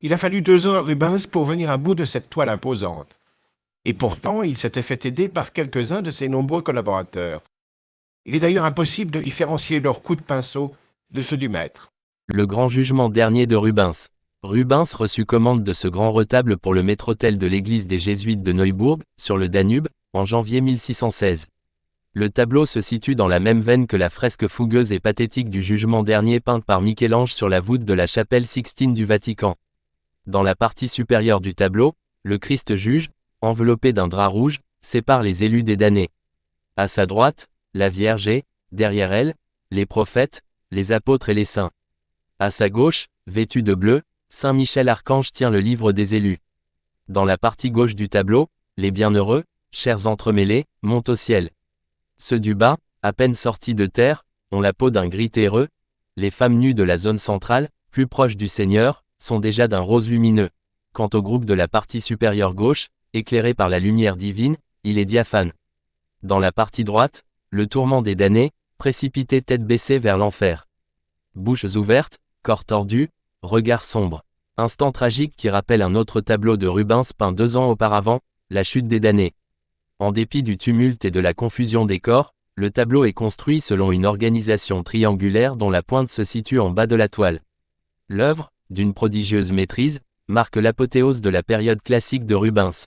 Il a fallu 2 ans à Rubens pour venir à bout de cette toile imposante. Et pourtant, il s'était fait aider par quelques-uns de ses nombreux collaborateurs. Il est d'ailleurs impossible de différencier leurs coups de pinceau de ceux du maître. Le grand jugement dernier de Rubens. Rubens reçut commande de ce grand retable pour le maître-autel de l'église des Jésuites de Neubourg, sur le Danube, en janvier 1616. Le tableau se situe dans la même veine que la fresque fougueuse et pathétique du jugement dernier peinte par Michel-Ange sur la voûte de la chapelle Sixtine du Vatican. Dans la partie supérieure du tableau, le Christ juge, enveloppé d'un drap rouge, sépare les élus des damnés. À sa droite, la Vierge et, derrière elle, les prophètes, les apôtres et les saints. À sa gauche, vêtu de bleu, Saint Michel Archange tient le livre des élus. Dans la partie gauche du tableau, les bienheureux, chairs entremêlées, montent au ciel. Ceux du bas, à peine sortis de terre, ont la peau d'un gris terreux. Les femmes nues de la zone centrale, plus proches du Seigneur, sont déjà d'un rose lumineux. Quant au groupe de la partie supérieure gauche, éclairé par la lumière divine, il est diaphane. Dans la partie droite, le tourment des damnés, précipités tête baissée vers l'enfer. Bouches ouvertes, corps tordus, regard sombre. Instant tragique qui rappelle un autre tableau de Rubens peint 2 ans auparavant, la chute des damnés. En dépit du tumulte et de la confusion des corps, le tableau est construit selon une organisation triangulaire dont la pointe se situe en bas de la toile. L'œuvre, d'une prodigieuse maîtrise, marque l'apothéose de la période classique de Rubens.